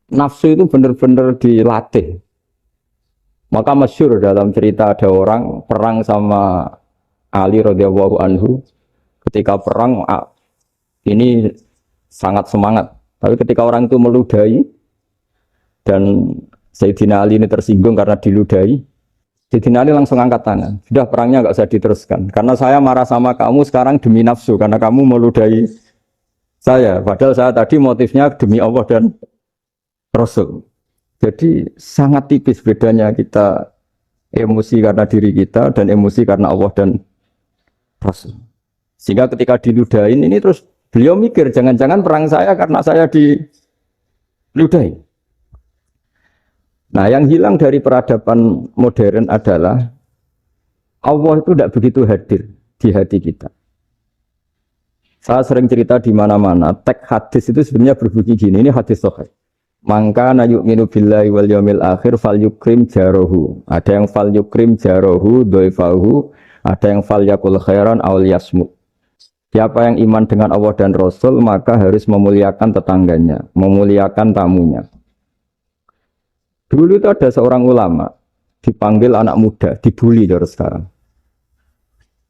nafsu itu benar-benar dilatih. Maka masyhur dalam cerita ada orang perang sama Ali radhiyallahu anhu. Ketika perang ini sangat semangat. Tapi ketika orang itu meludahi dan Sayyidina Ali ini tersinggung karena diludahi, Sayyidina Ali langsung angkat tangan. Sudah perangnya nggak usah diteruskan. Karena saya marah sama kamu sekarang demi nafsu karena kamu meludahi saya. Padahal saya tadi motifnya demi Allah dan Rasul. Jadi sangat tipis bedanya kita emosi karena diri kita dan emosi karena Allah dan Rasul. Sehingga ketika diludahin ini terus beliau mikir jangan-jangan perang saya karena saya diludahi. Nah yang hilang dari peradaban modern adalah Allah itu tidak begitu hadir di hati kita. Saya sering cerita di mana-mana teks hadis itu sebenarnya berbunyi gini, ini hadis sahih. Mangka na yu'minu billahi wal yaumil akhir fal yukrim jarohu. Ada yang fal yukrim jarohu doifahu, ada yang fal yakul khairan aul yasmu. Siapa yang iman dengan Allah dan Rasul maka harus memuliakan tetangganya, memuliakan tamunya. Dulu itu ada seorang ulama dipanggil anak muda, dibully dari sekarang.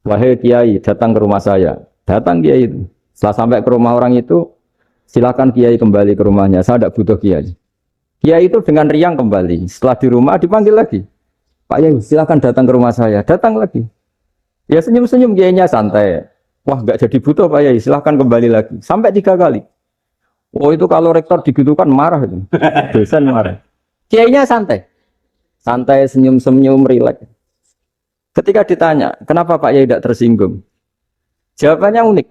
Wahai kiai, datang ke rumah saya. Datang kiai itu. Setelah sampai ke rumah orang itu, silakan kiai kembali ke rumahnya. Saya tidak butuh kiai. Kiai itu dengan riang kembali. Setelah di rumah dipanggil lagi. Pak Yai, silakan datang ke rumah saya. Datang lagi. Ya senyum-senyum kiainya santai. Wah, nggak jadi butuh Pak Yai. Silakan kembali lagi. Sampai 3 kali. Oh itu kalau rektor digitukan marah itu. Dosen marah. Kiainya santai. Santai, senyum-senyum, rileks. Ketika ditanya, kenapa Pak Yai tidak tersinggung? Jawabannya unik.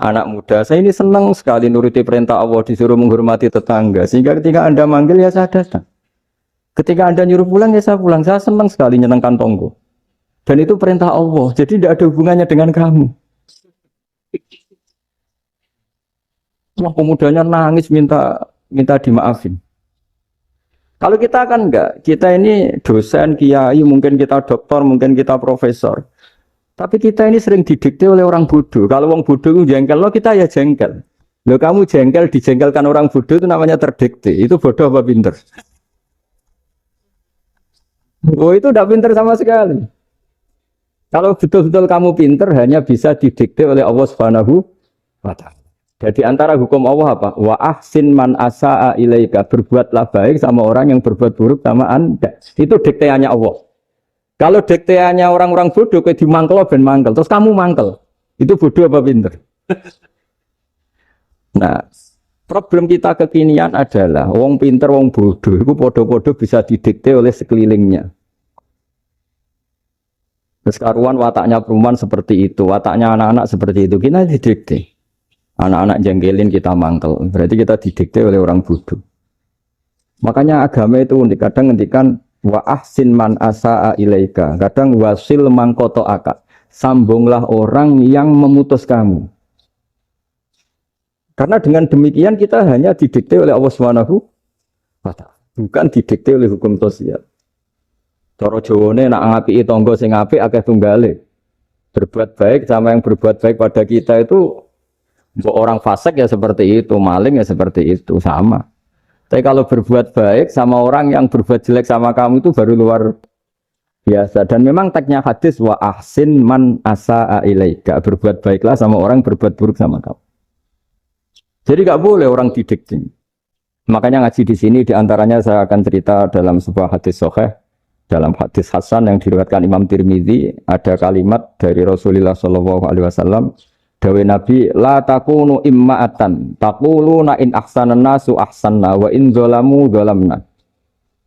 Anak muda, saya ini senang sekali nuruti perintah Allah, disuruh menghormati tetangga. Sehingga ketika Anda manggil, ya saya datang. Ketika Anda nyuruh pulang, ya saya pulang. Saya senang sekali nyenangkan tonggo. Dan itu perintah Allah, jadi tidak ada hubungannya dengan kamu. Wah, pemudanya nangis minta dimaafin. Kalau kita kan enggak, kita ini dosen, kiai, mungkin kita doktor, mungkin kita profesor. Tapi kita ini sering didikte oleh orang bodoh. Kalau orang bodoh itu jengkel, lo kita ya jengkel. Lo kamu jengkel, dijengkelkan orang bodoh itu namanya terdikte. Itu bodoh apa pinter? Oh itu tidak pinter sama sekali. Kalau betul-betul kamu pinter, hanya bisa didikte oleh Allah Subhanahu wa Ta'ala. Jadi antara hukum Allah apa? Wa ahsin man asa'a ilaika. Berbuatlah baik sama orang yang berbuat buruk sama Anda. Itu dikteannya Allah. Kalau dikteannya orang-orang bodoh kayak dimangkel ben mangkel, terus kamu mangkel. Itu bodoh apa pinter? Nah, problem kita kekinian adalah wong pinter, wong bodoh itu bodoh-bodoh bisa didikte oleh sekelilingnya. Terus karuan wataknya perempuan seperti itu, wataknya anak-anak seperti itu, kita didikte. Anak-anak jengkelin kita mangkel, berarti kita didikte oleh orang bodoh. Makanya agama itu unik, kadang ngendikan wa ahsin man asa'a ilaika, kadang wasil man qata'aka, sambunglah orang yang memutus kamu. Karena dengan demikian kita hanya didikte oleh Allah Subhanahu wa Ta'ala, bukan didikte oleh hukum sosial. Cara Jawane nak ngapiki tangga sing apik akeh tunggale. Berbuat baik sama yang berbuat baik pada kita itu orang fasik ya seperti itu, maling ya seperti itu, sama. Tapi kalau berbuat baik sama orang yang berbuat jelek sama kamu itu baru luar biasa. Dan memang teksnya hadis wa ahsin man asa'a ilaika. Berbuat baiklah sama orang berbuat buruk sama kamu. Jadi nggak boleh orang didikte. Makanya ngaji di sini diantaranya saya akan cerita dalam sebuah hadis sahih, dalam hadis hasan yang diriwayatkan Imam Tirmidzi ada kalimat dari Rasulullah SAW. Dawe Nabi, la takunu imma'atan, taquluna in ahsanan nasu ahsanna, wa in zolamu zolamna.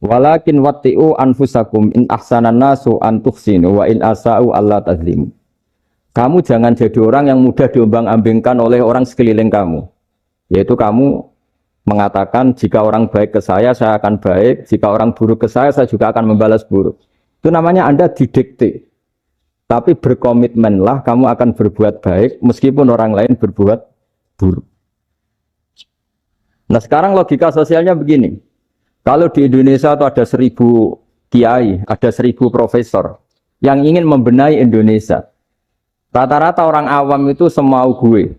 Walakin watti'u anfusakum in ahsanan nasu antuhsinu, wa in asa'u Allah tazlimu. Kamu jangan jadi orang yang mudah diombang-ambingkan oleh orang sekeliling kamu. Yaitu kamu mengatakan, jika orang baik ke saya akan baik, jika orang buruk ke saya juga akan membalas buruk. Itu namanya Anda didikte. Tapi berkomitmenlah kamu akan berbuat baik meskipun orang lain berbuat buruk. Nah sekarang logika sosialnya begini. Kalau di Indonesia itu ada 1000 kiai, ada 1000 profesor yang ingin membenahi Indonesia. Rata-rata orang awam itu semau gue.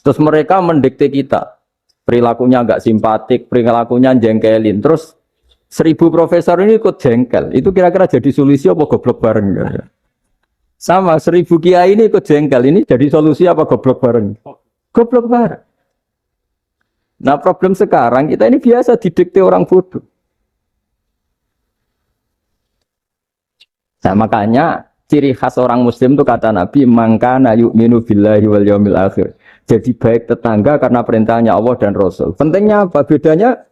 Terus mereka mendikte kita. perilakunya nggak simpatik, perilakunya jengkelin. Terus 1000 profesor ini ikut jengkel. Itu kira-kira jadi solusi apa goblok bareng? Sama 1000 kiai ini ikut jengkel. Ini jadi solusi apa goblok bareng? Goblok bareng. Nah problem sekarang kita ini biasa didikte orang bodoh. Nah makanya ciri khas orang muslim itu kata Nabi mangkana yu'minu billahi wal yaumil akhir. Jadi baik tetangga karena perintahnya Allah dan Rasul. Pentingnya apa? Bedanya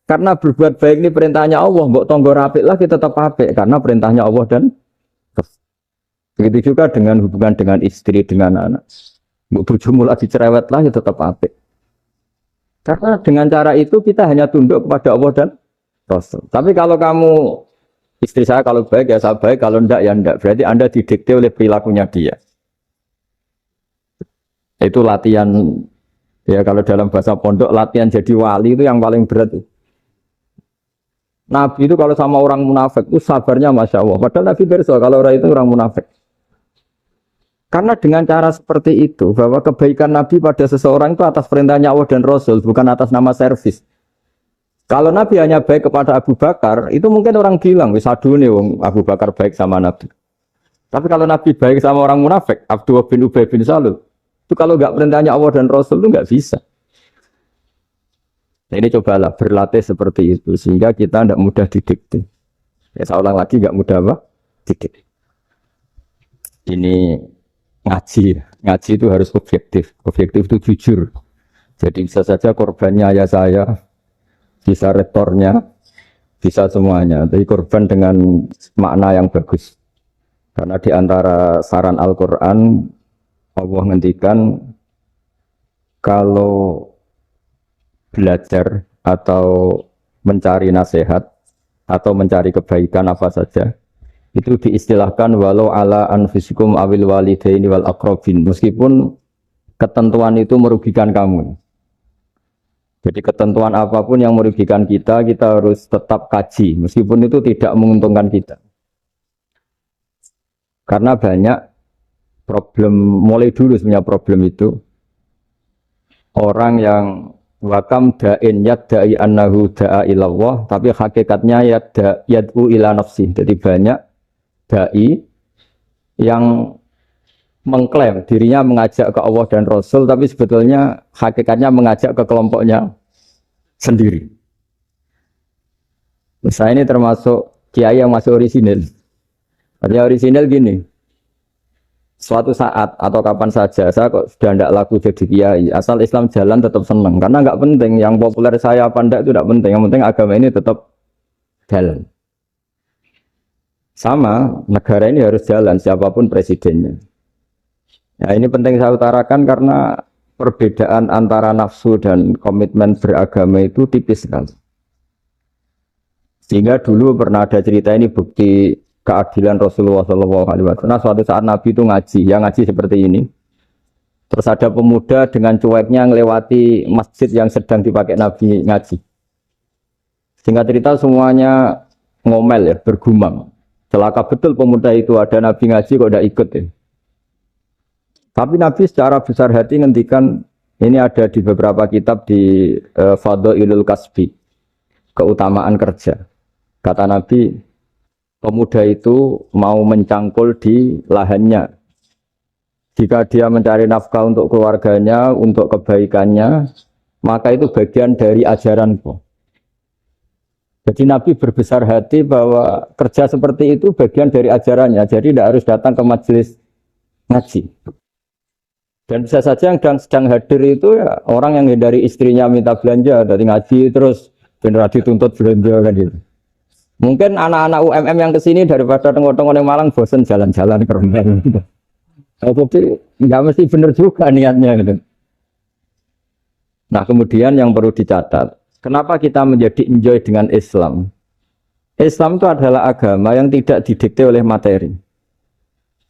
karena berbuat baik ini perintahnya Allah, mbok tonggo apik lah kita tetap apik karena perintahnya Allah dan Rasul. Begitu juga dengan hubungan dengan istri, dengan anak. Mbok bojomu lagi cerewet lah ya tetap apik. Karena dengan cara itu kita hanya tunduk kepada Allah dan Rasul. Tapi kalau kamu istri saya kalau baik ya saya baik, kalau enggak ya enggak. Berarti Anda didikte oleh perilakunya dia. Itu latihan, ya kalau dalam bahasa pondok, latihan jadi wali itu yang paling berat. Nabi itu kalau sama orang munafik itu sabarnya Masya Allah. Padahal Nabi berso kalau orang itu orang munafik. Karena dengan cara seperti itu, bahwa kebaikan Nabi pada seseorang itu atas perintahnya Allah dan Rasul, bukan atas nama servis. Kalau Nabi hanya baik kepada Abu Bakar, itu mungkin orang bilang, wis aduh nih Abu Bakar baik sama Nabi. Tapi kalau Nabi baik sama orang munafik, Abdullah bin Ubay bin Salul, itu kalau nggak perintahnya Allah dan Rasul itu nggak bisa. Nah ini cobalah berlatih seperti itu, sehingga kita tidak mudah didikte. Ya saya ulang lagi, nggak mudah apa? Didikte. Ini ngaji itu harus objektif itu jujur. Jadi bisa saja korbannya ayah saya, bisa rektornya, bisa semuanya. Tapi korban dengan makna yang bagus. Karena di antara saran Al-Quran, Allah ngendikan kalau belajar atau mencari nasihat atau mencari kebaikan apa saja, itu diistilahkan walau ala anfusikum awil walidaini wal aqrabin, meskipun ketentuan itu merugikan kamu. Jadi ketentuan apapun yang merugikan kita harus tetap kaji meskipun itu tidak menguntungkan kita. Karena banyak problem, mulai dulu sebenarnya problem itu orang yang wakam da'in yadda'i annahu da'a ilallah tapi hakikatnya yad'u ila nafsi. Jadi banyak dai yang mengklaim dirinya mengajak ke Allah dan Rasul tapi sebetulnya hakikatnya mengajak ke kelompoknya sendiri. Saya ini termasuk kiai yang masih orisinil. Artinya orisinil gini, suatu saat atau kapan saja saya kok sudah tidak laku jadi kiai, asal Islam jalan tetap senang karena nggak penting yang populer saya apa enggak itu tidak penting, yang penting agama ini tetap jalan. Sama, negara ini harus jalan siapapun presidennya. Ya, ini penting saya utarakan karena perbedaan antara nafsu dan komitmen beragama itu tipis sekali. Sehingga dulu pernah ada cerita ini bukti keadilan Rasulullah SAW. Nah, suatu saat Nabi itu ngaji, yang ngaji seperti ini. Terus ada pemuda dengan cueknya ngelewati masjid yang sedang dipakai Nabi ngaji. Singkat cerita semuanya ngomel ya, bergumam. Celaka betul pemuda itu, ada Nabi ngaji kok tidak ikut ya. Tapi Nabi secara besar hati ngendikan, ini ada di beberapa kitab di Fadhailul Kasbi, keutamaan kerja. Kata Nabi, pemuda itu mau mencangkul di lahannya. Jika dia mencari nafkah untuk keluarganya, untuk kebaikannya, maka itu bagian dari ajaranku. Jadi Nabi berbesar hati bahwa kerja seperti itu bagian dari ajarannya. Jadi tidak harus datang ke majelis ngaji. Dan bisa saja yang sedang hadir itu ya orang yang hindari istrinya minta belanja, dari ngaji terus benar dituntut belanja kan gitu. Mungkin anak-anak UMM yang kesini daripada tengok-tengok yang Malang bosan jalan-jalan ke rumah. Tapi nggak mesti benar juga niatnya gitu. Nah kemudian yang perlu dicatat, kenapa kita menjadi enjoy dengan Islam? Islam itu adalah agama yang tidak didikte oleh materi.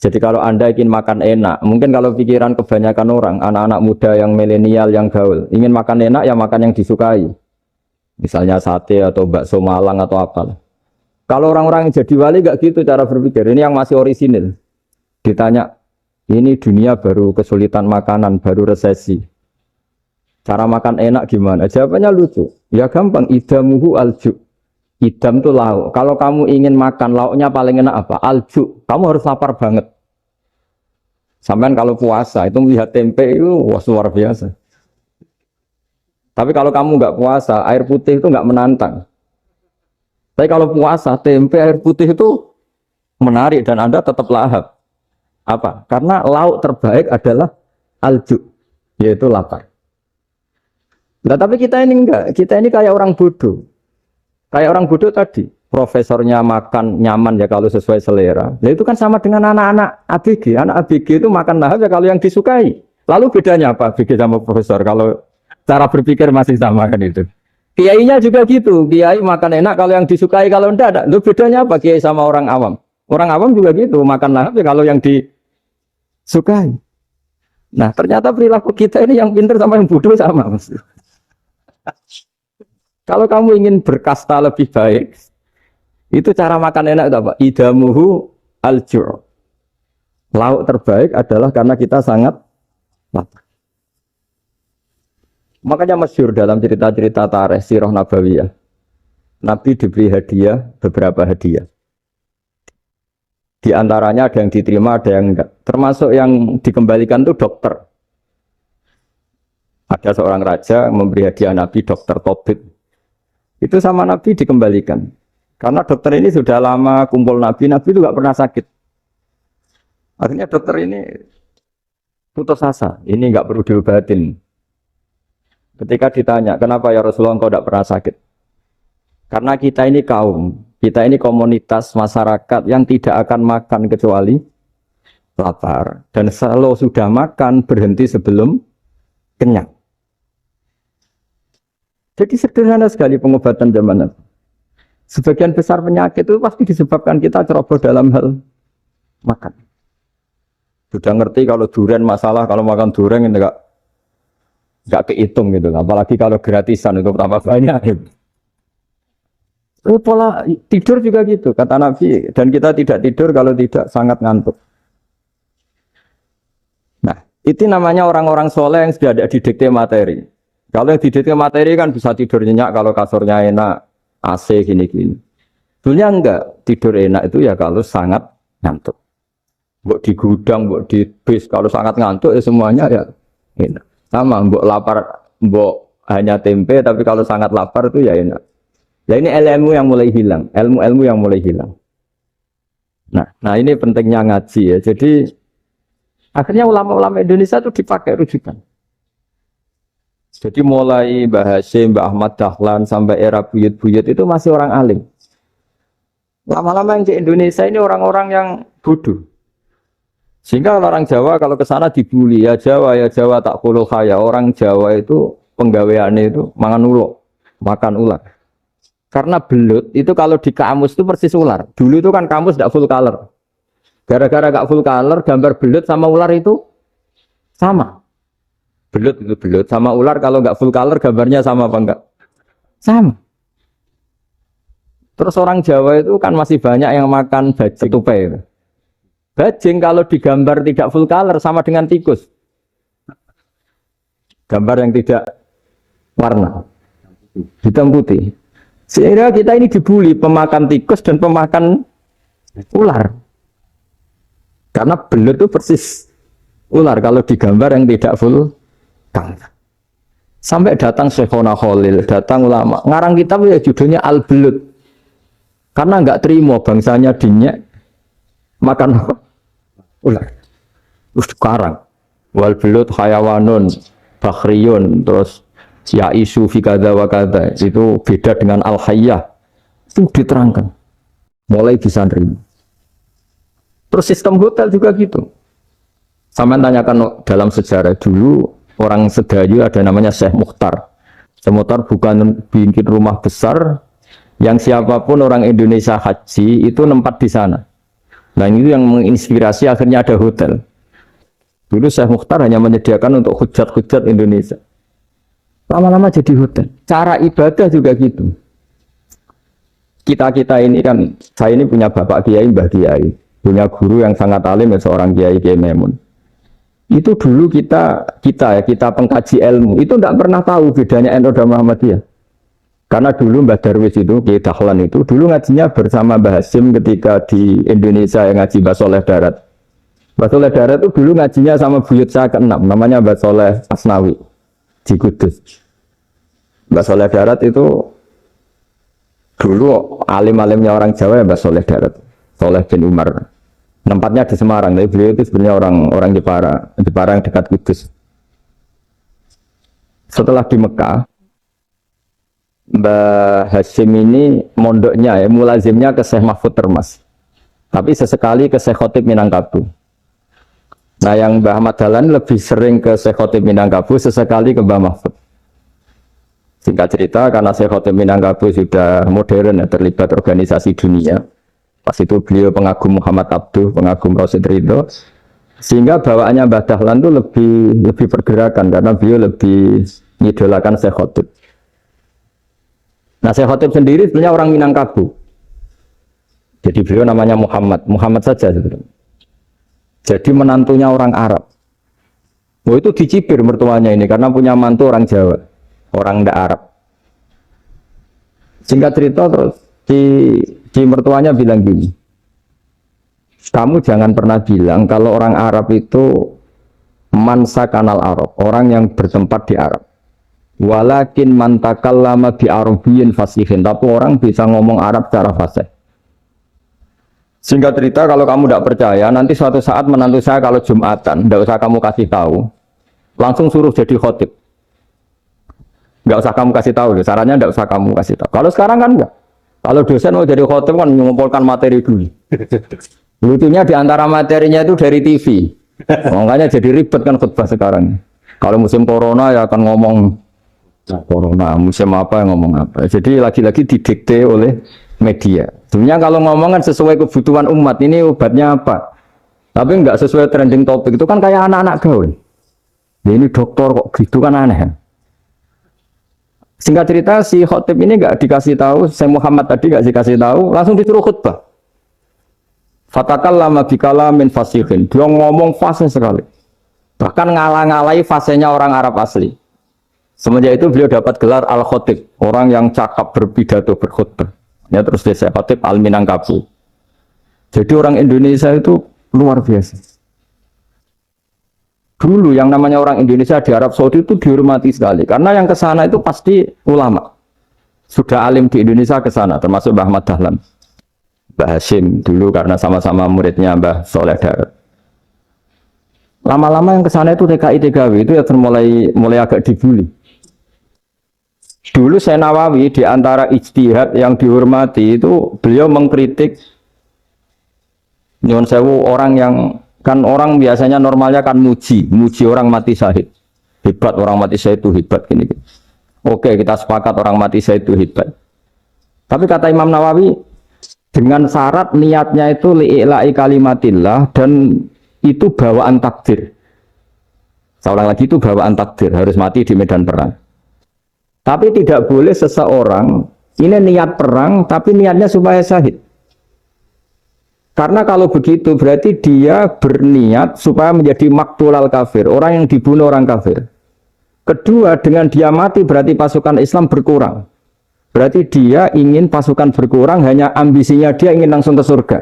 Jadi kalau Anda ingin makan enak, mungkin kalau pikiran kebanyakan orang, anak-anak muda yang milenial, yang gaul, ingin makan enak ya makan yang disukai. Misalnya sate atau bakso Malang atau apa. Kalau orang-orang yang jadi wali gak gitu cara berpikir. Ini yang masih orisinil. Ditanya, ini dunia baru kesulitan makanan, baru resesi. Cara makan enak gimana? Jawabannya lucu. Ya gampang, idamuhu alju. Idam itu lauk. Kalau kamu ingin makan lauknya paling enak apa? Alju. Kamu harus lapar banget. Sampai kalau puasa itu melihat tempe itu wah, luar biasa. Tapi kalau kamu nggak puasa, air putih itu nggak menantang. Tapi kalau puasa, tempe air putih itu menarik dan Anda tetap lahap. Apa? Karena lauk terbaik adalah alju, yaitu lapar. Nah, tapi kita ini enggak. Kita ini kayak orang bodoh. Kayak orang bodoh tadi. Profesornya makan nyaman ya kalau sesuai selera. Nah, itu kan sama dengan anak-anak ABG. Anak ABG itu makan lahap ya kalau yang disukai. Lalu bedanya apa ABG sama profesor? Kalau cara berpikir masih sama kan itu. Kiainya juga gitu. Kiai makan enak kalau yang disukai, kalau enggak ada. Lalu bedanya apa kiai sama orang awam? Orang awam juga gitu. Makan lahap ya kalau yang disukai. Nah, ternyata perilaku kita ini yang pintar sama yang bodoh sama. Kalau kamu ingin berkasta lebih baik, itu cara makan enak itu apa? Idamuhu al-ju'. Lauk terbaik adalah karena kita sangat lapar. Makanya masyhur dalam cerita-cerita tarikh sirah nabawiyah. Nabi diberi hadiah, beberapa hadiah. Di antaranya ada yang diterima, ada yang enggak. Termasuk yang dikembalikan itu dokter. Ada seorang raja memberi hadiah Nabi dokter Tobit. Itu sama Nabi dikembalikan. Karena dokter ini sudah lama kumpul Nabi itu nggak pernah sakit. Akhirnya dokter ini putus asa, ini nggak perlu diobatin. Ketika ditanya, kenapa ya Rasulullah engkau tidak pernah sakit? Karena kita ini kaum, kita ini komunitas masyarakat yang tidak akan makan kecuali lapar. Dan kalau sudah makan, berhenti sebelum kenyang. Jadi sederhana sekali pengobatan zaman Nabi. Sebagian besar penyakit itu pasti disebabkan kita ceroboh dalam hal makan. Sudah ngerti kalau durian masalah, kalau makan durian itu enggak kehitung gitu. Apalagi kalau gratisan itu tambah banyak. Gitu. Pola tidur juga gitu, kata Nabi. Dan kita tidak tidur kalau tidak sangat ngantuk. Nah, itu namanya orang-orang soleh yang sudah ada didikte materi. Kalau yang didikte materi kan bisa tidur nyenyak kalau kasurnya enak, AC gini-gini. Sebenarnya enggak, tidur enak itu ya kalau sangat ngantuk. Mbok di gudang, mbok di bis, kalau sangat ngantuk ya semuanya ya enak. Sama, mbok lapar, mbok hanya tempe, tapi kalau sangat lapar itu ya enak. Ya ini ilmu yang mulai hilang, ilmu-ilmu yang mulai hilang. Nah ini pentingnya ngaji ya. Jadi akhirnya ulama-ulama Indonesia itu dipakai rujukan. Jadi mulai Mbah Hasyim, Mbah Ahmad Dahlan sampai era buyut-buyut itu masih orang alim. Lama-lama yang di Indonesia ini orang-orang yang bodoh. Sehingga orang Jawa kalau ke sana dibully, ya Jawa tak kulul khaya. Orang Jawa itu penggaweannya itu makan ular. Karena belut itu kalau di kamus itu persis ular. Dulu itu kan kamus tidak full color. Gara-gara gak full color, gambar belut sama ular itu sama. Belut itu belut sama ular kalau nggak full color gambarnya sama apa enggak? Sama. Terus orang Jawa itu kan masih banyak yang makan bajing tupai. Bajing kalau digambar tidak full color sama dengan tikus. Gambar yang tidak warna hitam putih. Sehingga kita ini dibully pemakan tikus dan pemakan ular. Karena belut itu persis ular kalau digambar yang tidak full. Sampai datang Syekhona Khalil, datang ulama. Ngarang kitab ya judulnya Al-Belut. Karena enggak terima bangsanya dinyek makan ular. Terus sekarang wal belut hayawanun bakhriyun terus ya isu fi kadza wa kadza. Itu beda dengan al-hayyah. Itu diterangkan. Mulai bisa nerima. Terus sistem hotel juga gitu. Sampai tanyakan dalam sejarah dulu orang Sedayu ada namanya Syekh Mukhtar. Syekh Mukhtar bukan bikin rumah besar yang siapapun orang Indonesia haji itu nempat di sana. Nah ini yang menginspirasi akhirnya ada hotel. Dulu Syekh Mukhtar hanya menyediakan untuk hujat-hujat Indonesia. Lama-lama jadi hotel. Cara ibadah juga gitu. Kita ini kan, saya ini punya bapak kiai, mbah kiai. Punya guru yang sangat alim, ya seorang kiai Kiai Memun. Itu dulu kita pengkaji ilmu itu tidak pernah tahu bedanya NU dan Muhammadiyah. Karena dulu Mbah Darwis itu, Kiai Dahlan itu dulu ngajinya bersama Mbah Hasim ketika di Indonesia yang ngaji Mbah Soleh Darat. Mbah Soleh Darat itu dulu ngajinya sama buyut saya ke-6, namanya Mbah Soleh Asnawi di Kudus. Mbah Soleh Darat itu dulu alim-alimnya orang Jawa ya Mbah Soleh Darat, Soleh bin Umar. Tempatnya di Semarang, tapi beliau itu sebenarnya orang Jepara yang dekat Kudus. Setelah di Mekah, Mbah Hasyim ini mondoknya ya, mulazimnya ke Syekh Mahfud Termas. Tapi sesekali ke Syekh Khotib Minangkabau. Nah yang Mbah Ahmad Dahlan lebih sering ke Syekh Khotib Minangkabau, sesekali ke Mbah Mahfud. Singkat cerita, karena Syekh Khotib Minangkabau sudah modern ya, terlibat organisasi dunia. Pas itu beliau pengagum Muhammad Abduh, pengagum Rasid Ridho. Sehingga bawaannya Mbah Dahlan itu lebih pergerakan, karena beliau lebih mengidolakan Syekh Khotib. Nah Syekh Khotib sendiri sebenarnya orang Minangkabau. Jadi beliau namanya Muhammad saja sebenarnya. Jadi menantunya orang Arab. Oh itu dicibir mertuanya ini karena punya mantu orang Jawa, orang ndak Arab. Singkat cerita terus di mertuanya bilang gini, kamu jangan pernah bilang kalau orang Arab itu mansa kanal Arab, orang yang bertempat di Arab. Walakin mantakallama bi arabiyyin fasihin, tapi orang bisa ngomong Arab secara fasih. Singkat cerita, kalau kamu tidak percaya, nanti suatu saat menantu saya kalau Jumatan, tidak usah kamu kasih tahu, langsung suruh jadi khotib. Tidak usah kamu kasih tahu, sarannya tidak usah kamu kasih tahu. Kalau sekarang kan enggak. Kalau dosen mau jadi khotib kan mengumpulkan materi dulu. Lucunya di antara materinya itu dari TV. Makanya jadi ribet kan khutbah sekarang. Kalau musim corona ya akan ngomong corona, musim apa yang ngomong apa. Jadi lagi-lagi didikte oleh media. Sebenarnya kalau ngomong kan sesuai kebutuhan umat, ini obatnya apa. Tapi enggak sesuai trending topik, itu kan kayak anak-anak gawe. Ya ini dokter kok gitu kan aneh. Singkat cerita si khotib ini enggak dikasih tahu, Syekh Muhammad tadi enggak dikasih tahu, langsung disuruh khutbah. Fatakallama bikalamin fasihin. Dia ngomong fasih sekali. Bahkan ngalah-ngalahi fasihnya orang Arab asli. Semenjak itu beliau dapat gelar Al-Khotib, orang yang cakap berpidato berkhutbah. Ya terus dia Khotib Al-Minangkabau. Jadi orang Indonesia itu luar biasa. Dulu yang namanya orang Indonesia di Arab Saudi itu dihormati sekali, karena yang ke sana itu pasti ulama. Sudah alim di Indonesia ke sana, termasuk Mbah Ahmad Dahlan, Mbah Hasyim dulu karena sama-sama muridnya Mbah Soleh Darat. Lama-lama yang ke sana itu TKI TKW itu ya mulai agak dibully. Dulu Syekh Nawawi di antara ijtihad yang dihormati itu beliau mengkritik nyuwun sewu orang yang kan orang biasanya normalnya kan muji orang mati syahid. Hebat orang mati syahid itu hebat gini. Oke, kita sepakat orang mati syahid itu hebat. Tapi kata Imam Nawawi dengan syarat niatnya itu li'ila'i kalimatillah dan itu bawaan takdir. Saya ulang lagi, itu bawaan takdir, harus mati di medan perang. Tapi tidak boleh seseorang ini niat perang tapi niatnya supaya syahid. Karena kalau begitu berarti dia berniat supaya menjadi maktulal kafir, orang yang dibunuh orang kafir. Kedua, dengan dia mati berarti pasukan Islam berkurang. Berarti dia ingin pasukan berkurang, hanya ambisinya dia ingin langsung ke surga.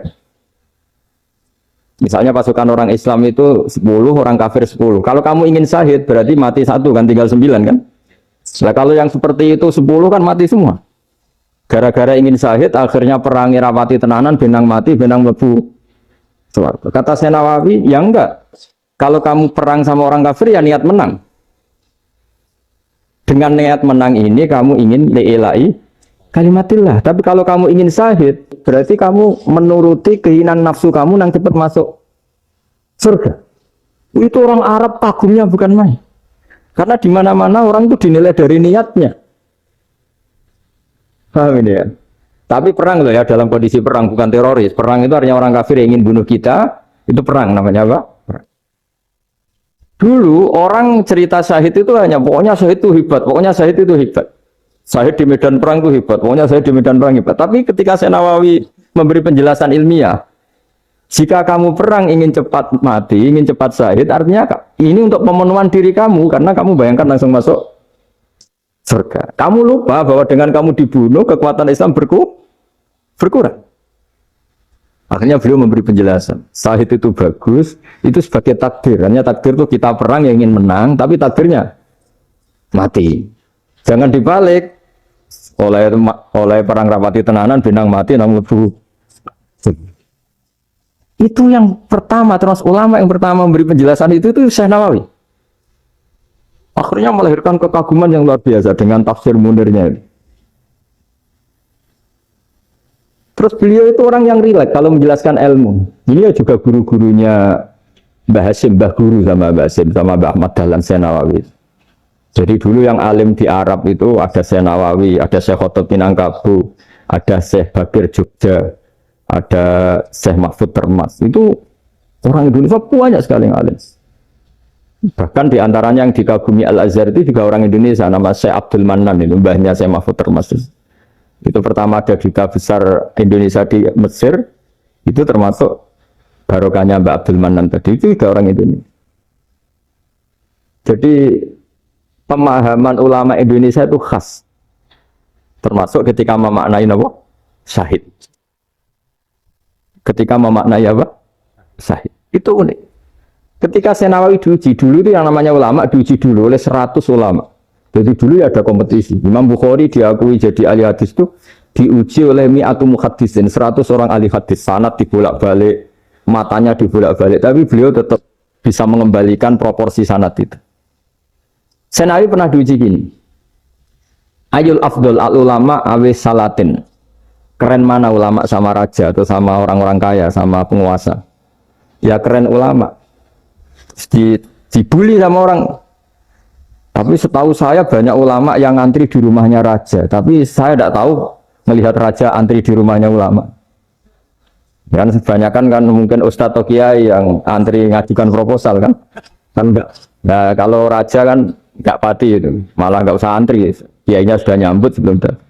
Misalnya pasukan orang Islam itu 10, orang kafir 10. Kalau kamu ingin syahid berarti mati 1 kan, tinggal 9 kan. Nah kalau yang seperti itu 10 kan mati semua. Gara-gara ingin syahid akhirnya perang rapati tenanan, benang mati, benang lebu. Kata Syekh Nawawi, ya enggak. Kalau kamu perang sama orang kafir ya niat menang. Dengan niat menang ini kamu ingin li'ila'i kalimatillah. Tapi kalau kamu ingin syahid berarti kamu menuruti keinginan nafsu kamu yang cepat masuk surga. Itu orang Arab kagumnya bukan main. Karena di mana-mana orang itu dinilai dari niatnya. Paham ini ya? Tapi perang loh ya, dalam kondisi perang, bukan teroris. Perang itu artinya orang kafir yang ingin bunuh kita, itu perang namanya apa? Perang. Dulu orang cerita syahid itu hanya pokoknya syahid itu hebat, pokoknya syahid itu hebat. Syahid di medan perang itu hebat, pokoknya syahid di medan perang hebat. Tapi ketika Syekh Nawawi memberi penjelasan ilmiah, Jika kamu perang ingin cepat mati, ingin cepat syahid, artinya ini untuk pemenuhan diri kamu, karena kamu bayangkan langsung masuk surga. Kamu lupa bahwa dengan kamu dibunuh, kekuatan Islam berkurang. Akhirnya beliau memberi penjelasan. Syahid itu bagus, itu sebagai takdir. Hanya takdir itu kita perang yang ingin menang, tapi takdirnya mati. Jangan dibalik. Oleh perang rapati tenanan, benang mati, namun lebu. Itu yang pertama, terus ulama yang pertama memberi penjelasan itu Syekh Nawawi. Akhirnya melahirkan kekaguman yang luar biasa dengan tafsir Munirnya ini. Terus beliau itu orang yang rileks kalau menjelaskan ilmu. Beliau juga guru-gurunya Mbah Hasyim, Mbah Guru sama Mbah Hasyim, sama Mbah Ahmad Dahlan Syekh Nawawi. Jadi dulu yang alim di Arab itu ada Syekh Nawawi, ada Syekh Khotot Minangkabau, ada Syekh Bakir Jogja, ada Syekh Mahfud Termas. Itu orang Indonesia banyak sekali yang alim. Bahkan diantaranya yang dikagumi Al-Azhar itu juga orang Indonesia, nama Syekh Abdul Manan, itu mbahnya Syekh Mahfud Termas. Itu pertama ada duta besar Indonesia di Mesir, itu termasuk barokahnya Mbak Abdul Manan tadi, itu juga orang Indonesia. Jadi pemahaman ulama Indonesia itu khas, termasuk ketika memaknai apa? Syahid. Ketika memaknai apa? Syahid. Itu unik. Ketika Syekh Nawawi diuji dulu, itu yang namanya ulama diuji dulu oleh 100 ulama. Jadi dulu ya ada kompetisi. Imam Bukhari diakui jadi ahli hadis itu diuji oleh mi'atu muhaddisin, 100 orang ahli hadis, sanad dibolak-balik, matanya dibolak-balik, tapi beliau tetap bisa mengembalikan proporsi sanad itu. Syekh Nawawi pernah diuji gini. Ayul afdol al ulama awis salatin. Keren mana ulama sama raja atau sama orang-orang kaya, sama penguasa? Ya keren ulama. Dibully sama orang. Tapi setahu saya banyak ulama yang antri di rumahnya raja. Tapi saya tidak tahu melihat raja antri di rumahnya ulama. Dan kebanyakan kan mungkin ustadz atau kiai yang antri ngajukan proposal kan. Kan enggak. Nah kalau raja kan enggak pati itu. Malah enggak usah antri. Kiainya sudah nyambut sebelum datang.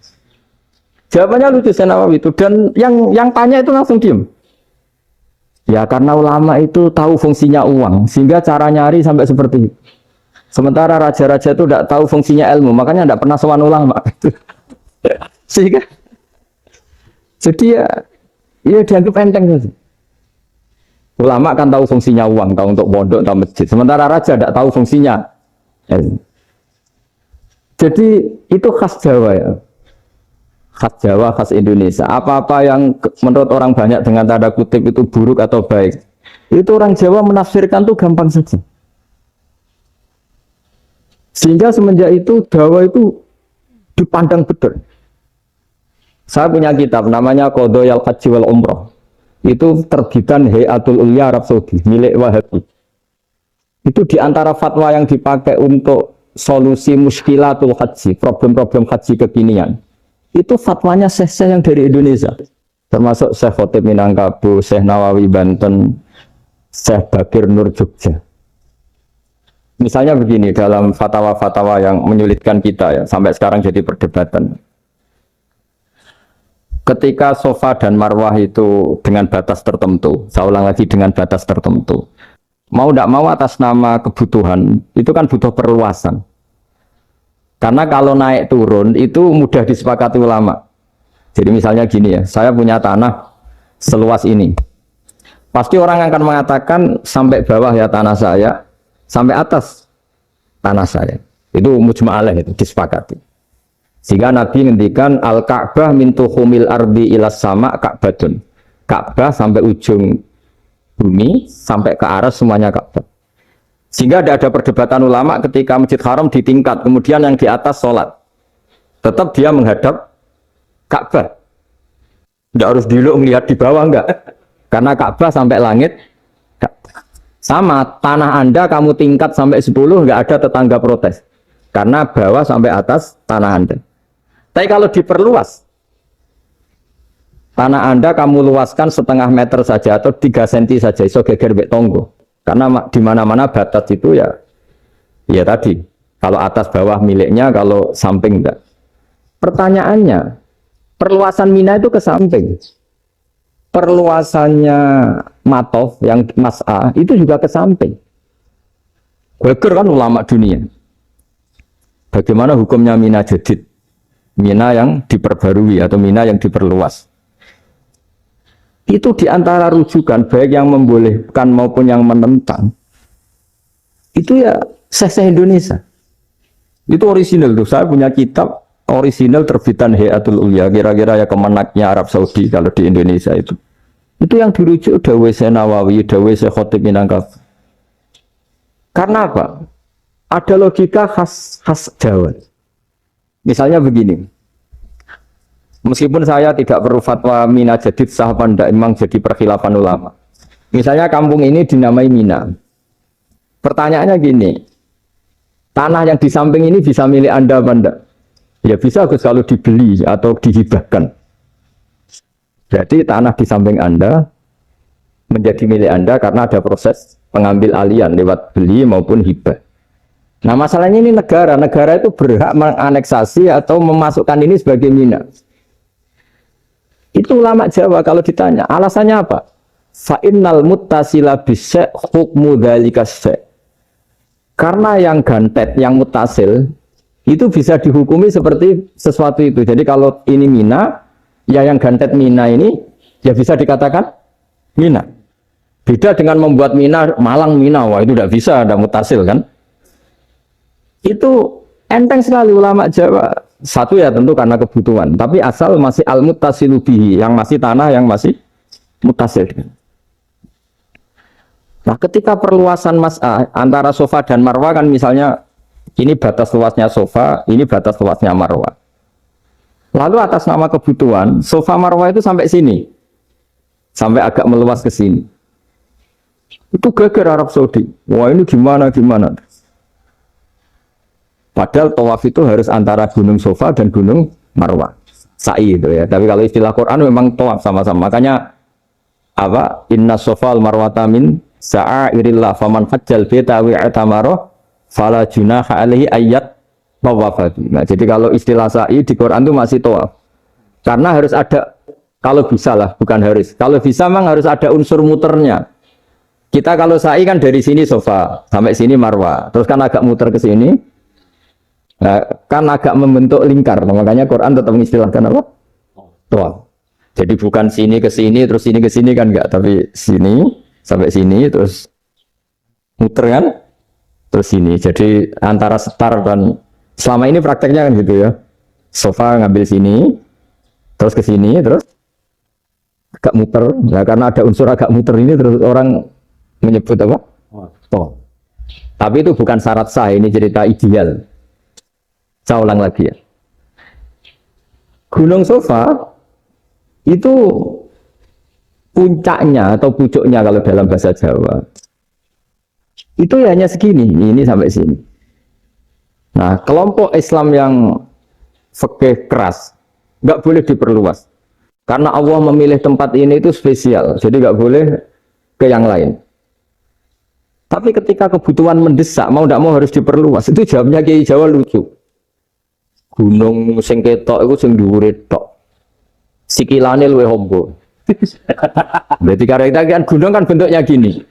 Jawabannya lucu Syekh Nawawi itu. Dan yang tanya itu langsung diem. Ya karena ulama itu tahu fungsinya uang. Sehingga cara nyari sampai seperti itu. Sementara raja-raja itu tidak tahu fungsinya ilmu, makanya tidak pernah sowan ulama. Sehingga, jadi ya dianggap enteng saja. Ulama kan tahu fungsinya uang, tahu untuk pondok, tahu masjid. Sementara raja tidak tahu fungsinya ilmu. Jadi itu khas Jawa ya, khas Jawa, khas Indonesia. Apa-apa yang menurut orang banyak dengan tanda kutip itu buruk atau baik, itu orang Jawa menafsirkan tuh gampang saja. Sehingga semenjak itu dakwah itu dipandang betul. Saya punya kitab namanya Qadhayal Haji wal Umrah. Itu terbitan Hayatul Ulya Arab Saudi milik Wahabi. Itu diantara fatwa yang dipakai untuk solusi muskilatul haji, problem-problem haji kekinian. Itu fatwanya syekh-syekh yang dari Indonesia. Termasuk Syekh Khotib Minangkabau, Syekh Nawawi Banten, Syekh Bakir Nur Jogja. Misalnya begini, dalam fatwa-fatwa yang menyulitkan kita ya, sampai sekarang jadi perdebatan. Ketika Safa dan Marwah itu dengan batas tertentu, saya ulang lagi dengan batas tertentu. Mau tidak mau atas nama kebutuhan, itu kan butuh perluasan. Karena kalau naik turun itu mudah disepakati ulama. Jadi misalnya gini ya, saya punya tanah seluas ini. Pasti orang akan mengatakan sampai bawah ya tanah saya, sampai atas tanah saya. Itu mujma' alaih, itu disepakati. Sehingga Nabi ngendikan al-Ka'bah min tuhumil ardi ilas sama Ka'badun. Ka'bah sampai ujung bumi, sampai ke aras semuanya Ka'bah. Sehingga ada perdebatan ulama ketika Masjid Haram ditingkat, kemudian yang di atas sholat. Tetap dia menghadap Ka'bah. Tidak harus dulu melihat di bawah, enggak. Karena Ka'bah sampai langit, sama tanah Anda kamu tingkat sampai 10 nggak ada tetangga protes karena bawah sampai atas tanah Anda. Tapi kalau diperluas tanah Anda kamu luaskan setengah meter saja atau 3 cm saja iso geger mbek tonggo. Karena di mana-mana batas itu ya tadi kalau atas bawah miliknya, kalau samping enggak. Pertanyaannya, perluasan Mina itu ke samping. perluasannya matof yang mas'ah itu juga ke samping. Geger kan ulama dunia. Bagaimana hukumnya mina jadid? Mina yang diperbarui atau mina yang diperluas. Itu diantara rujukan baik yang membolehkan maupun yang menentang. Itu ya Syekh Indonesia. Itu orisinal tuh. Saya punya kitab orisinal terbitan Hayatul Ulya, kira-kira ya kemenaknya Arab Saudi kalau di Indonesia itu. Itu yang dirujuk Dawei Syekh Nawawi, Dawei Syekh Khatib Minangkabau. Karena apa? Ada logika khas Jawa. Misalnya begini. Meskipun saya tidak perlu fatwa Mina jadid sah apa enggak, memang jadi perkhilafan ulama. Misalnya kampung ini dinamai Mina. Pertanyaannya gini. Tanah yang di samping ini bisa milik Anda apa enggak? Ya bisa Gus kalau dibeli atau dihibahkan. Jadi tanah di samping Anda menjadi milik Anda karena ada proses pengambil alian lewat beli maupun hibah. Nah masalahnya ini negara itu berhak menganeksasi atau memasukkan ini sebagai mina. Itu ulama Jawa kalau ditanya, alasannya apa? Fa'innal muttasila bisyai' hukmu dzalika syai'. Karena yang gantet, yang mutasil itu bisa dihukumi seperti sesuatu itu. Jadi kalau ini mina, ya yang gantet mina ini ya bisa dikatakan mina. Beda dengan membuat mina, malang mina, wah itu tidak bisa, ada mutasil kan. Itu enteng sekali ulama Jawa. Satu ya tentu karena kebutuhan, tapi asal masih al-muttasilu bihi, yang masih tanah yang masih mutasil. Nah ketika perluasan mas'ah antara sofa dan marwah kan misalnya ini batas luasnya sofa, ini batas luasnya marwah. Lalu atas nama kebutuhan, sofa marwah itu sampai sini. Sampai agak meluas ke sini. Itu geger Arab Saudi. Wah ini gimana. Padahal tawaf itu harus antara gunung sofa dan gunung marwah. Sa'i itu ya. Tapi kalau istilah Quran memang tawaf sama-sama. Makanya apa? Inna sofa al-marwata min sa'airillah faman hajjal beta wi'atamaro fala junaha alaihi ayat tawafati. Nah, jadi kalau istilah sa'i di Quran itu masih tawaf. Karena harus ada, kalau bisa lah, bukan harus. Kalau bisa memang harus ada unsur muternya. Kita kalau sa'i kan dari sini sofa sampai sini marwah, terus kan agak muter ke sini, nah, kan agak membentuk lingkar. Makanya Quran tetap mengistilahkan apa? Tawaf. Jadi bukan sini ke sini terus sini ke sini kan enggak, tapi sini sampai sini terus muter kan, terus sini. Jadi antara setar dan selama ini prakteknya kan gitu ya. Sofa ngambil sini, terus ke sini, terus agak muter. Nah, karena ada unsur agak muter ini terus orang menyebut apa? Oh. Tapi itu bukan syarat sah, ini cerita ideal. Saya ulang lagi ya. Gunung Sofa itu puncaknya atau pucuknya kalau dalam bahasa Jawa itu ya hanya segini, ini sampai sini. Nah, kelompok Islam yang fikih keras nggak boleh diperluas karena Allah memilih tempat ini itu spesial, jadi nggak boleh ke yang lain. Tapi ketika kebutuhan mendesak, mau tidak mau harus diperluas. Itu jawabnya Kiai Jawa lucu. Gunung sing ketok itu sing dhuwure tok. Sikilane luwih ombo. Berarti karena kita kan gunung kan bentuknya gini.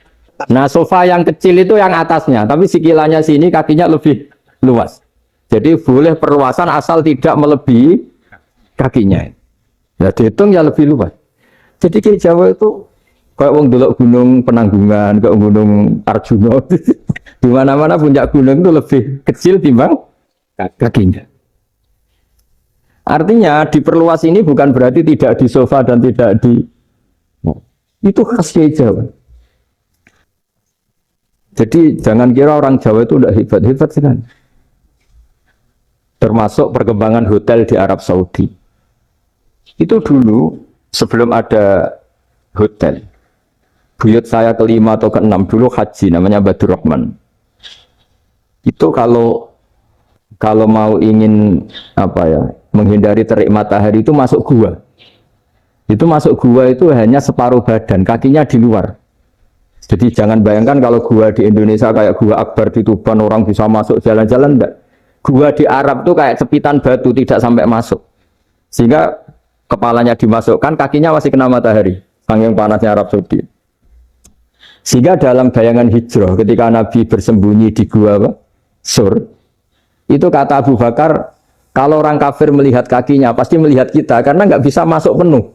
Nah, sofa yang kecil itu yang atasnya, tapi sikilannya sini kakinya lebih luas. Jadi boleh perluasan asal tidak melebihi kakinya. Ya dihitung ya lebih luas. Jadi Kiai Jawa itu kayak wong delok gunung Penanggungan, kayak gunung Arjuna. Di mana-mana puncak gunung itu lebih kecil timbang kakinya. Artinya diperluas ini bukan berarti tidak di sofa dan tidak di itu khas Kiai Jawa. Jadi jangan kira orang Jawa itu udah hebat sekali. Termasuk perkembangan hotel di Arab Saudi. Itu dulu sebelum ada hotel. Buyut saya kelima atau keenam dulu haji namanya Badur Rahman. Itu kalau mau ingin apa ya menghindari terik matahari itu masuk gua. Itu masuk gua itu hanya separuh badan, kakinya di luar. Jadi jangan bayangkan kalau gua di Indonesia kayak gua Akbar di Tuban orang bisa masuk jalan-jalan enggak. Gua di Arab tuh kayak cepitan batu tidak sampai masuk. Sehingga kepalanya dimasukkan, kakinya masih kena matahari. saking panasnya Arab Saudi. Sehingga dalam bayangan hijrah ketika Nabi bersembunyi di gua Sur, itu kata Abu Bakar, kalau orang kafir melihat kakinya pasti melihat kita karena nggak bisa masuk penuh.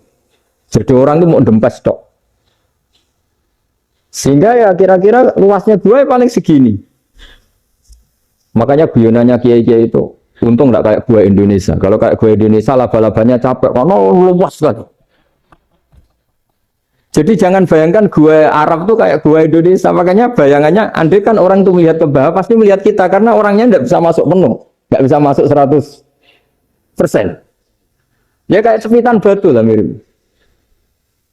Jadi orang itu mau dempes tok. Sehingga ya kira-kira luasnya gua paling segini. Makanya guyonannya kiai-kiai itu untung nggak kayak gua Indonesia. Kalau kayak gua Indonesia laba-labanya capek karena luas kan. Jadi jangan bayangkan gua Arab tuh kayak gua Indonesia. Makanya bayangannya andai kan orang tuh melihat ke bawah pasti melihat kita karena orangnya nggak bisa masuk penuh, nggak bisa masuk 100%. Ya kayak sepitan batu lah mirip.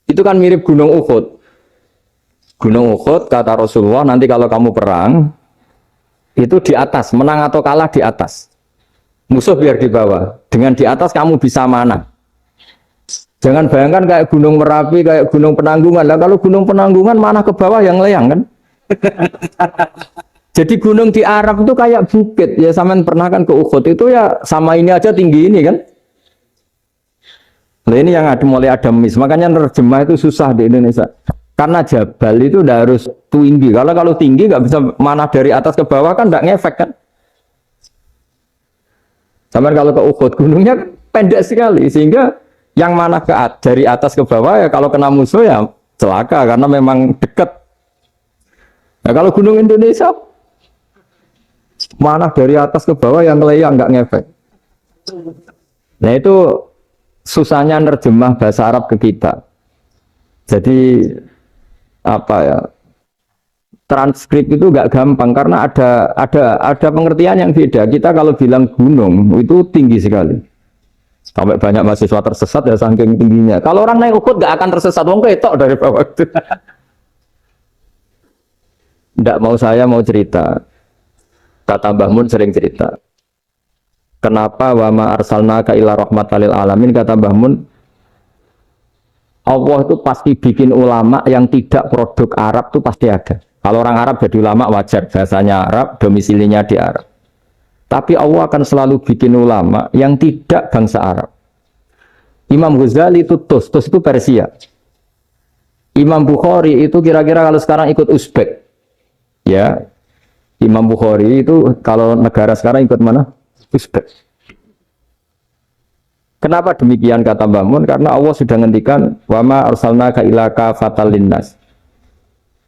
Itu kan mirip Gunung Uhud. Gunung Uhud kata Rasulullah nanti kalau kamu perang itu di atas, menang atau kalah di atas. Musuh biar di bawah. Dengan di atas kamu bisa mana? Jangan bayangkan kayak Gunung Merapi, kayak Gunung Penanggungan. Lah kalau Gunung Penanggungan mana ke bawah yang layang kan? Jadi gunung di Arab itu kayak bukit. Ya sampean pernah kan ke Uhud itu ya sama ini aja tinggi ini kan? Nah ini yang ada mulai ada mis. Makanya nerjemah itu susah di Indonesia. Karena jabal itu udah harus tinggi. Kalau tinggi nggak bisa mana dari atas ke bawah kan nggak ngefek kan? Sampai kalau ke Uhud gunungnya kan pendek sekali sehingga yang mana dari atas ke bawah ya kalau kena musuh ya celaka karena memang dekat. Nah kalau gunung Indonesia mana dari atas ke bawah yang layang nggak ngefek. Nah itu susahnya nerjemah bahasa Arab ke kita. Jadi apa ya? Transkrip itu nggak gampang karena ada pengertian yang beda. Kita kalau bilang gunung itu tinggi sekali. Sampai banyak mahasiswa tersesat ya saking tingginya. Kalau orang naik Uhud nggak akan tersesat, wong ketok dari bawah itu. Nggak mau saya mau cerita. Kata Mbah Mun sering cerita. Kenapa wa ma arsalnaka illa rahmatan lil alamin, kata Mbah Mun. Allah itu pasti bikin ulama yang tidak produk Arab itu pasti ada. Kalau orang Arab jadi ulama wajar, bahasanya Arab, domisilinya di Arab. Tapi Allah akan selalu bikin ulama yang tidak bangsa Arab. Imam Ghazali itu Tus itu Persia. Imam Bukhari itu kira-kira kalau sekarang ikut Uzbek. Ya, Imam Bukhari itu kalau negara sekarang ikut mana? Uzbek. Kenapa demikian kata Mbah Mun? Karena Allah sudah ngendikan wa ma arsalnaka illa kafatan linnas.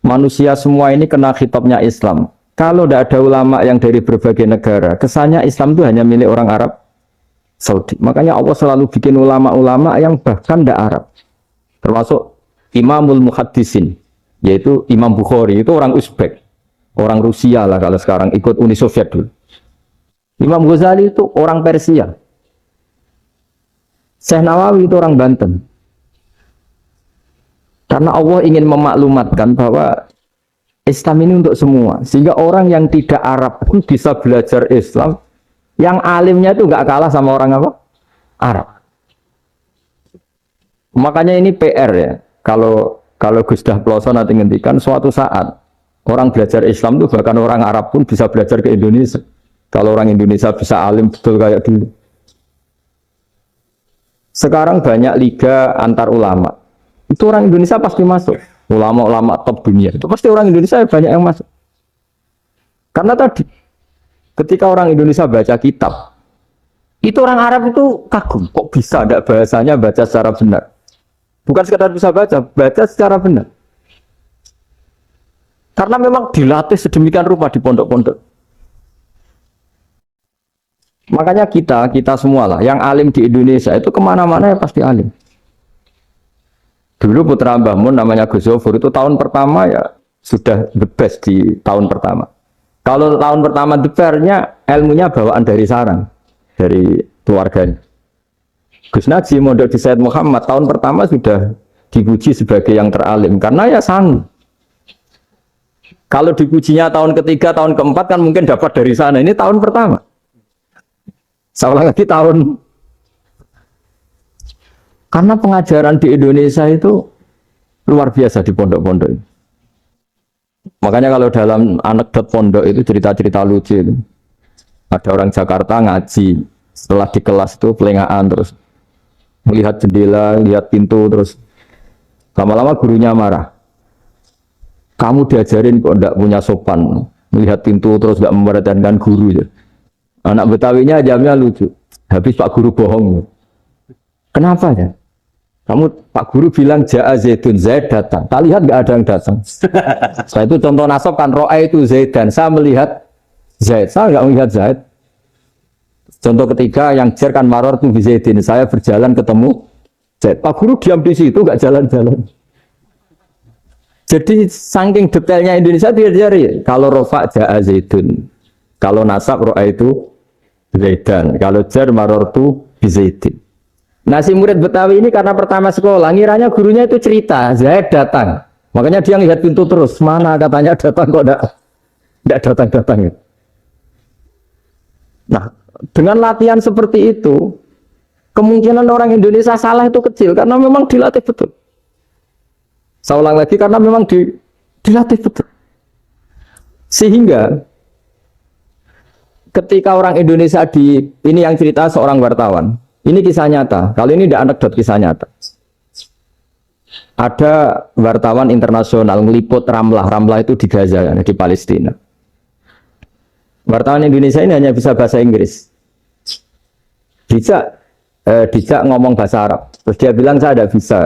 Manusia semua ini kena khitabnya Islam. Kalau tidak ada ulama yang dari berbagai negara, kesannya Islam itu hanya milik orang Arab Saudi. Makanya Allah selalu bikin ulama-ulama yang bahkan tidak Arab. Termasuk Imamul Muhaddisin, yaitu Imam Bukhari, itu orang Uzbek. Orang Rusia lah kalau sekarang ikut Uni Soviet dulu. Imam Ghazali itu orang Persia. Syekh Nawawi itu orang Banten. Karena Allah ingin memaklumatkan bahwa Islam ini untuk semua, sehingga orang yang tidak Arab pun bisa belajar Islam. Yang alimnya itu nggak kalah sama orang apa? Arab. Makanya ini PR ya. Kalau Gus Dah Ploso nanti ngendikan suatu saat orang belajar Islam itu bahkan orang Arab pun bisa belajar ke Indonesia. Kalau orang Indonesia bisa alim betul kayak dulu. Sekarang banyak liga antar ulama. Itu orang Indonesia pasti masuk. Ulama-ulama top dunia itu pasti orang Indonesia banyak yang masuk. Karena tadi ketika orang Indonesia baca kitab, itu orang Arab itu kagum, kok bisa ada bahasanya baca secara benar. Bukan sekedar bisa baca secara benar. Karena memang dilatih sedemikian rupa di pondok-pondok. Makanya kita semua lah, yang alim di Indonesia itu kemana-mana ya pasti alim. Dulu putra Mbah Mun namanya Gus Zofur itu tahun pertama ya sudah the best di tahun pertama. Kalau tahun pertama the best-nya ilmunya bawaan dari sarang, dari keluarganya. Gus Najib mondok di Said Muhammad tahun pertama sudah dipuji sebagai yang teralim karena ya sanggup. Kalau dipujinya tahun ketiga, tahun keempat kan mungkin dapat dari sana. Ini tahun pertama. Seolah lagi tahun. Karena pengajaran di Indonesia itu luar biasa di pondok-pondok. Makanya kalau dalam anekdot pondok itu cerita-cerita lucu itu. Ada orang Jakarta ngaji, setelah di kelas itu pelengahan terus melihat jendela, lihat pintu terus Lama-lama gurunya marah. Kamu diajarin kok ndak punya sopan, melihat pintu terus nggak memperhatikan guru ya. Anak Betawinya jamnya lucu. Habis Pak Guru bohong. Kenapa ya? Kamu Pak Guru bilang Ja'a Zaidun, Zaid datang. Tak lihat nggak ada yang datang. Saya itu contoh nasab kan ro'a itu Zaidan. Saya melihat Zaid, saya nggak melihat Zaid. Contoh ketiga yang jar kan maror tuh Zaidin. Saya berjalan ketemu Zaid. Pak Guru diam di situ nggak jalan-jalan. Jadi saking detailnya Indonesia diajari. Kalau rofa Ja'a Zaidun, kalau nasab ro'a itu Zaidan, kalau jar marortu bizaidin. Nah si murid Betawi ini karena pertama sekolah, ngiranya gurunya itu cerita, Zaid datang. Makanya dia lihat pintu terus, mana katanya datang kok enggak datang-datang. Nah, dengan latihan seperti itu, kemungkinan orang Indonesia salah itu kecil karena memang dilatih betul. Saya ulang lagi karena memang dilatih betul. Sehingga ketika orang Indonesia ini yang cerita seorang wartawan, ini kisah nyata. Kali ini tidak anekdot, kisah nyata. Ada wartawan internasional meliput Ramlah. Ramlah itu di Gaza, di Palestina. Wartawan Indonesia ini hanya bisa bahasa Inggris. Dijak ngomong bahasa Arab. Terus dia bilang saya tidak bisa.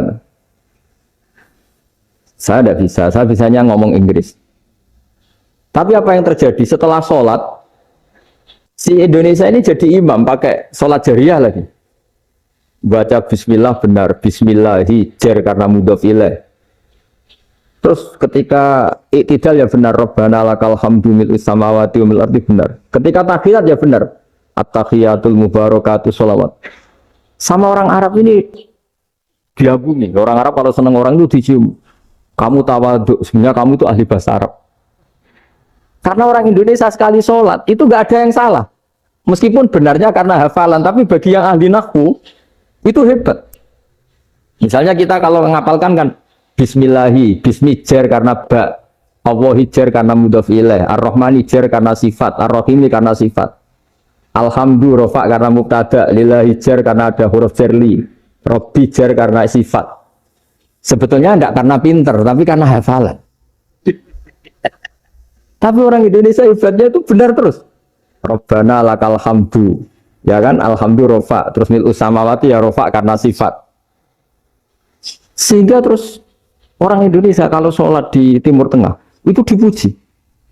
Saya tidak bisa. Saya bisanya ngomong Inggris. Tapi apa yang terjadi setelah sholat? Si Indonesia ini jadi imam pakai sholat jariah lagi. Baca bismillah benar, bismillahi jar karena mudhof ilaih. Terus ketika iktidal ya benar, Rabbana lakal hamdu mil'is samawati wa mil'il ardi benar. Ketika tahiyat ya benar, at-tahiyatul mubarakatuh sholawat. Sama orang Arab ini diagumi. Orang Arab kalau senang orang itu dicium. Kamu tawaduk, sebenarnya kamu itu ahli bahasa Arab. Karena orang Indonesia sekali sholat, itu nggak ada yang salah. Meskipun benarnya karena hafalan, tapi bagi yang ahli nahwu, itu hebat. Misalnya kita kalau menghafalkan kan, Bismillahi, Bismi jar karena ba, Allahi jar karena mudhof ilaih, Ar-Rahmani jar karena sifat, Ar-Rahimi karena sifat, Alhamdu rofa karena mubtada, Lillahi jar karena ada huruf jarli, Robbi jar karena sifat. Sebetulnya enggak karena pinter, tapi karena hafalan. Tapi orang Indonesia hebatnya itu benar terus. Rabbana lakal hamdu. Ya kan, alhamdu rofa. Terus mil'us samawati ya rofa karena sifat. Sehingga terus orang Indonesia kalau sholat di Timur Tengah itu dipuji.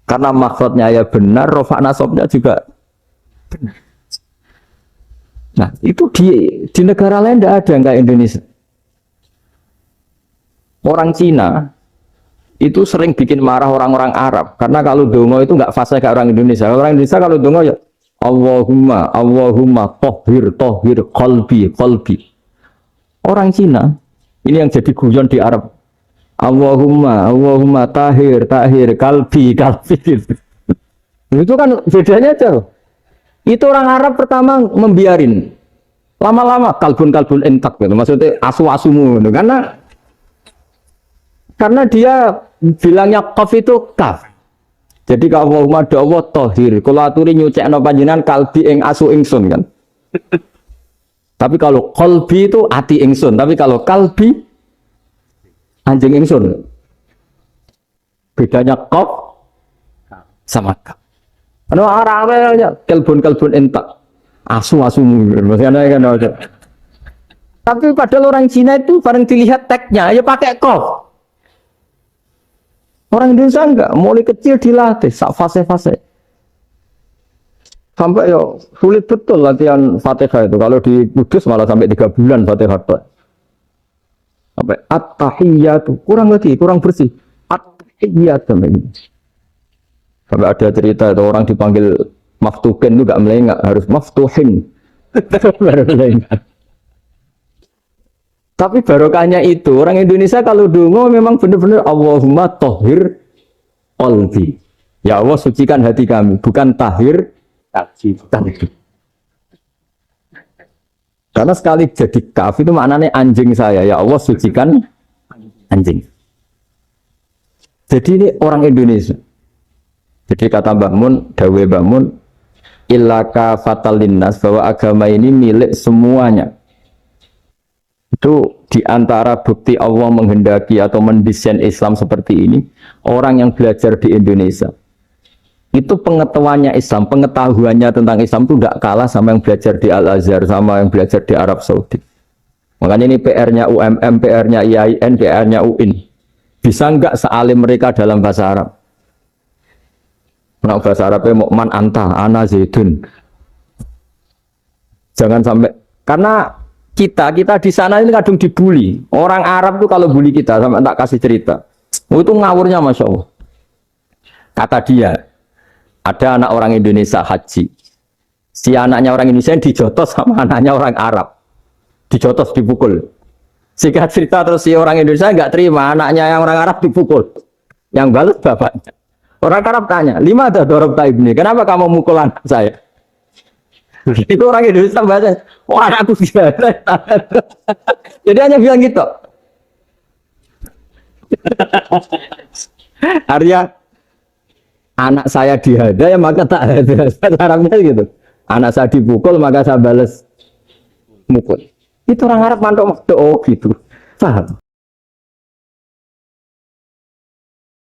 Karena makhrajnya ya benar, rofa nasabnya juga benar. Nah itu di negara lain tidak ada yang kayak Indonesia. Orang Cina itu sering bikin marah orang-orang Arab karena kalau dongo itu nggak fasih kayak orang Indonesia. Orang Indonesia kalau dongo ya Allahumma tohir qalbi. Orang Cina ini yang jadi guyon di Arab. Allahumma tahir kalbi. Itu kan bedanya jauh. Itu orang Arab pertama membiarin. Lama-lama kalbun entak gitu. Maksudnya asu-asumu gitu. Karena dia bilangnya qaf itu kaf. Jadi kalau Allahumma Allah tohir. Kalau aturi nyucekno panjenengan kalbi ing asu ingsun kan. Tapi kalau qalbi itu ati ingsun. Tapi kalau kalbi anjing ingsun. Bedanya qaf sama kaf. Ano arahnya kalbun entak. Asu-asumu. Maksudnya kan ada. Tapi padahal orang Cina itu bareng dilihat teksnya ya pakai qaf. Orang Indonesia enggak, mulai kecil dilatih, sak fase-fase. Sampai ya sulit betul latihan Fatihah itu. Kalau di Kudus malah sampai 3 bulan Fatihah. Sampai at-tahiyyatu, kurang bersih. At-tahiyyatu. Sampai ada cerita itu orang dipanggil maftuhin itu enggak melengak, harus maftuhin. Baru melengak. Tapi barokahnya itu orang Indonesia kalau dongo memang benar-benar Allahumma tohir qalbi. Ya Allah sucikan hati kami, bukan tahir kalbi. Karena sekali jadi kaf itu maknanya anjing saya. Ya Allah sucikan anjing. Jadi ini orang Indonesia. Jadi kata Mbah Mun, dawe Mbah Mun, illaka fatal linnas, bahwa agama ini milik semuanya. Itu diantara bukti Allah menghendaki atau mendesain Islam seperti ini, orang yang belajar di Indonesia itu pengetahuannya Islam, pengetahuannya tentang Islam itu tidak kalah sama yang belajar di Al-Azhar, sama yang belajar di Arab Saudi. Makanya ini PR-nya UMM, PR-nya IAIN, PR-nya UIN. Bisa enggak sealim mereka dalam bahasa Arab? Nah, bahasa Arabnya Mu'man anta, ana zaidun. Jangan sampai, karena kita di sana ini kadang dibully. Orang Arab tuh kalau bully kita, sampai tak kasih cerita. Oh, itu ngawurnya Masya Allah. Kata dia, ada anak orang Indonesia haji. Si anaknya orang Indonesia dijotos sama anaknya orang Arab. Dijotos, dipukul. Singkat cerita terus si orang Indonesia nggak terima, anaknya yang orang Arab dipukul. Yang balas bapaknya. Orang Arab tanya, lima ada dorong ibni, kenapa kamu mukul anak saya? Itu orang Indonesia bahasa, wah anakku gila. Jadi hanya bilang gitu. Arya, anak saya dihada ya maka tak ada. Arabnya gitu. Anak saya dipukul maka saya balas mukul. Itu orang Arab mantuk oh gitu. Paham?